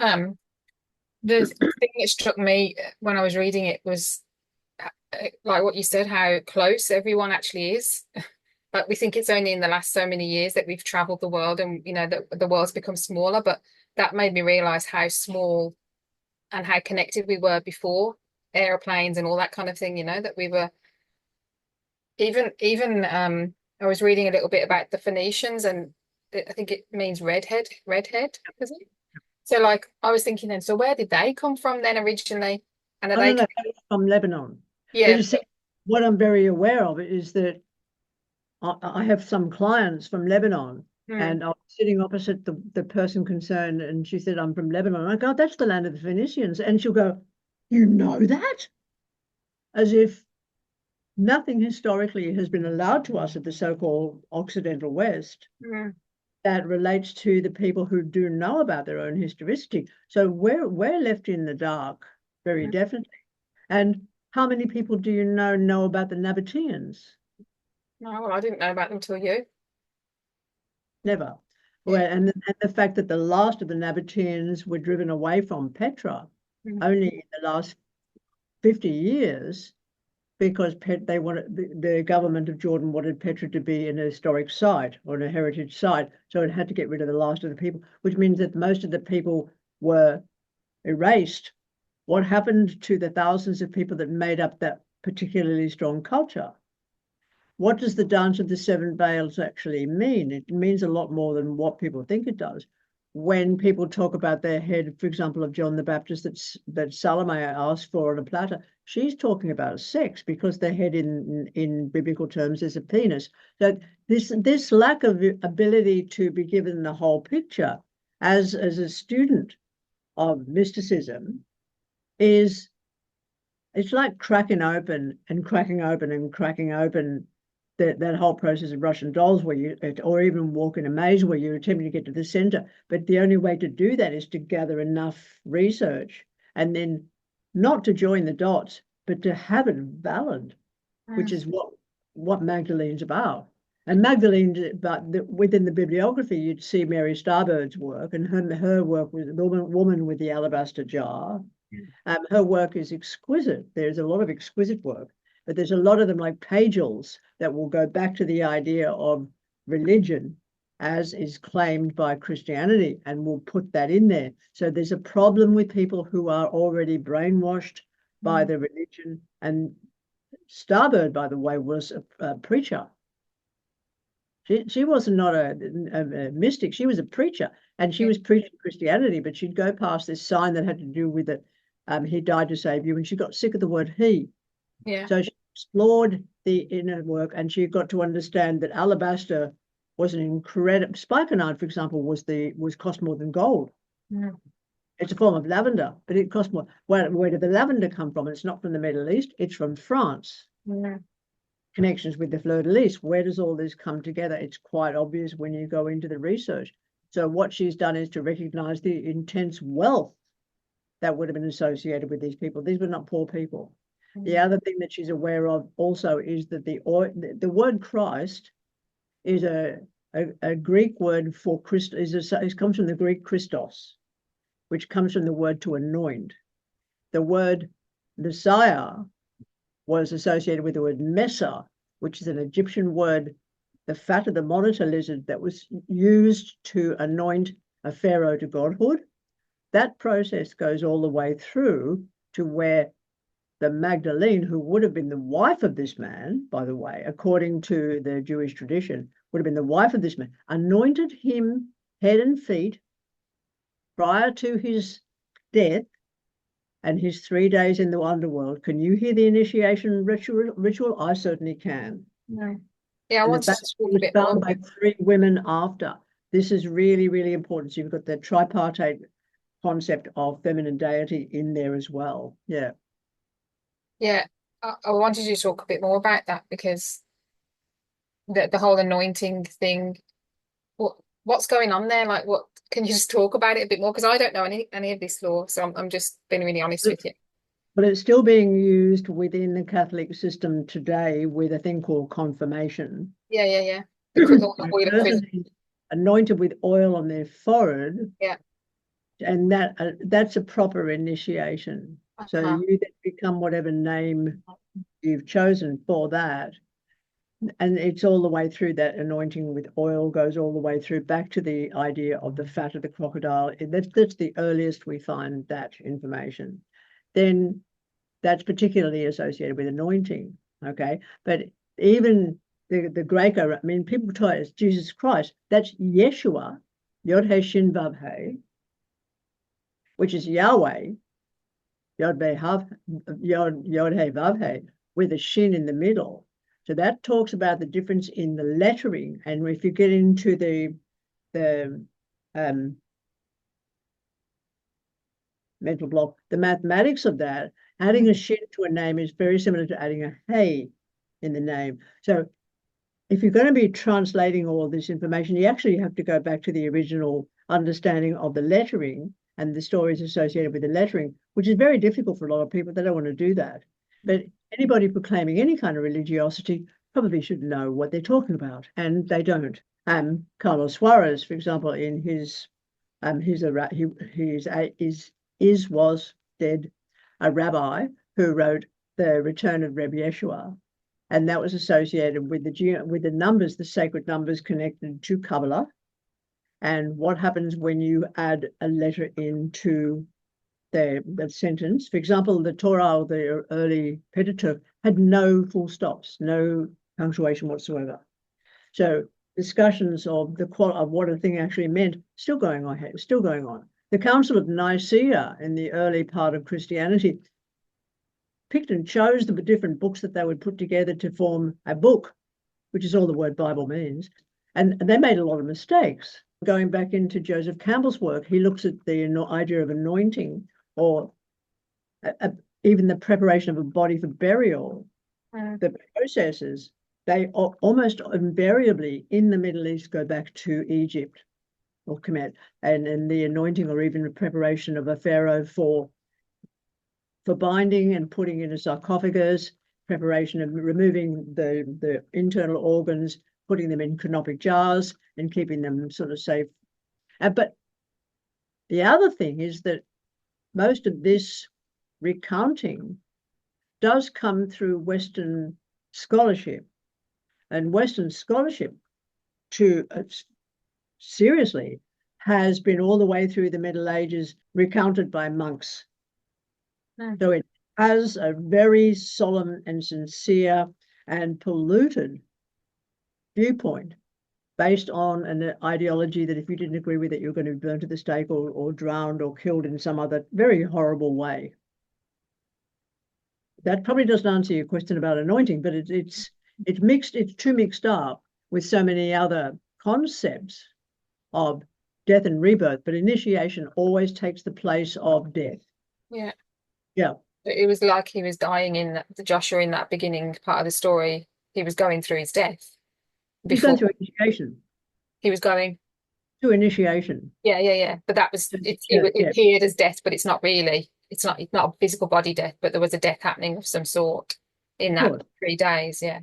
Um, the thing that struck me when I was reading it was like what you said, how close everyone actually is. Like we think it's only in the last so many years that we've traveled the world and that the world's become smaller, but that made me realize how small and how connected we were before airplanes and all that kind of thing, that we were even I was reading a little bit about the Phoenicians and I think it means redhead, is it? So like I was thinking then, so where did they come from then originally? And are I don't they know, from Lebanon. But yeah, you see, what I'm very aware of is that I have some clients from Lebanon, hmm, and I was sitting opposite the person concerned, and she said, I'm from Lebanon. I go, that's the land of the Phoenicians. And she'll go, you know that? As if nothing historically has been allowed to us at the so-called Occidental West hmm, that relates to the people who do know about their own historicity. So we're left in the dark, very hmm. definitely. And how many people do you know about the Nabateans? No, well, I didn't know about them till you. Never. Yeah. Well, and the fact that the last of the Nabateans were driven away from Petra Hmm. only in the last 50 years because they wanted the government of Jordan wanted Petra to be an historic site or a heritage site, so it had to get rid of the last of the people, which means that most of the people were erased. What happened to the thousands of people that made up that particularly strong culture? What does the dance of the seven veils actually mean? It means a lot more than what people think it does. When people talk about their head, for example, of John the Baptist that Salome asked for on a platter, she's talking about sex because the head in biblical terms is a penis. So this lack of ability to be given the whole picture as a student of mysticism is it's like cracking open and cracking open and cracking open that whole process of Russian dolls where you, or even walk in a maze where you're attempting to get to the center. But the only way to do that is to gather enough research and then not to join the dots, but to have it valid, which is what Magdalene's about. And Magdalene, but within the bibliography, you'd see Mary Starbird's work, and her work was the woman with the alabaster jar. Her work is exquisite. There's a lot of exquisite work, but there's a lot of them like Pagels that will go back to the idea of religion as is claimed by Christianity and will put that in there. So there's a problem with people who are already brainwashed by Hmm. the religion. And Starbird, by the way, was a preacher. She was not a mystic. She was a preacher, and she Yeah. was preaching Christianity. But she'd go past this sign that had to do with it. He died to save you, and she got sick of the word he. Yeah. So she explored the inner work, and she got to understand that alabaster was an incredible. Spikenard, for example, was cost more than gold. Hmm. It's a form of lavender, but it cost more. Where did the lavender come from? It's not from the Middle East. It's from France. Hmm. Connections with the fleur de lis. Where does all this come together? It's quite obvious when you go into the research. So what she's done is to recognize the intense wealth that would have been associated with these people. These were not poor people. The Hmm. other thing that she's aware of also is that the word Christ is a Greek word for Christ. It comes from the Greek Christos, which comes from the word to anoint. The word Messiah was associated with the word Mesa, which is an Egyptian word, the fat of the monitor lizard that was used to anoint a pharaoh to godhood. That process goes all the way through to where the Magdalene, who would have been the wife of this man, by the way, according to the Jewish tradition, would have been the wife of this man, anointed him head and feet prior to his death and his 3 days in the underworld. Can you hear the initiation ritual? I certainly can. Hmm. Yeah, I And the wanted fact to that he talk a was bit more found about by three women after. This is really, really important. So you've got the tripartite concept of feminine deity in there as well. Yeah. yeah, I wanted you to talk a bit more about that because the whole anointing thing, what's going on there? Like what can you just talk about it a bit more? Because I don't know any of this law, so I'm just being really honest with you. But it's still being used within the Catholic system today with a thing called confirmation. Yeah, yeah, yeah. The When oil a of person is anointed with oil on their forehead, yeah. and that's a proper initiation. So Uh-huh. you then become whatever name you've chosen for that. And it's all the way through that anointing with oil goes all the way through back to the idea of the fat of the crocodile. That's the earliest we find that information. Then that's particularly associated with anointing. Okay. But even the Greco, I mean, people try it as Jesus Christ. That's Yeshua, Yod He Shin Vav He, which is Yahweh, Yod He Vav He, with a shin in the middle. So that talks about the difference in the lettering. And if you get into the mental block, the mathematics of that, adding a shin to a name is very similar to adding a hey in the name. So if you're going to be translating all this information, you actually have to go back to the original understanding of the lettering and the stories associated with the lettering, which is very difficult for a lot of people. They don't want to do that. But anybody proclaiming any kind of religiosity probably should know what they're talking about, and they don't. Carlos Suarez, for example, in his was dead a rabbi who wrote The Return of Reb Yeshua, and that was associated with the numbers, the sacred numbers connected to Kabbalah, and what happens when you add a letter into the sentence. For example, the Torah, the early Pentateuch, had no full stops, no punctuation whatsoever. So discussions of what a thing actually meant still going on. The Council of Nicaea in the early part of Christianity picked and chose the different books that they would put together to form a book, which is all the word Bible means. And they made a lot of mistakes. Going back into Joseph Campbell's work, he looks at the idea of anointing, or even the preparation of a body for burial. The processes, they almost invariably in the Middle East go back to Egypt or Kemet, and the anointing or even the preparation of a pharaoh for binding and putting in a sarcophagus, preparation of removing the internal organs, putting them in canopic jars and keeping them sort of safe. But the other thing is that most of this recounting does come through Western scholarship, and Western scholarship to seriously has been all the way through the Middle Ages recounted by monks. So it has a very solemn and sincere and polluted viewpoint based on an ideology that if you didn't agree with it, you're going to be burned at the stake or drowned or killed in some other very horrible way. That probably doesn't answer your question about anointing, but it's too mixed up with so many other concepts of death and rebirth. But initiation always takes the place of death. Yeah. Yeah. It was like he was dying in Joshua in that beginning part of the story. He was going through his death He's going before through initiation. he was going. To initiation. Yeah. But that was it appeared as death, but it's not really. It's not a physical body death, but there was a death happening of some sort in that 3 days. Yeah.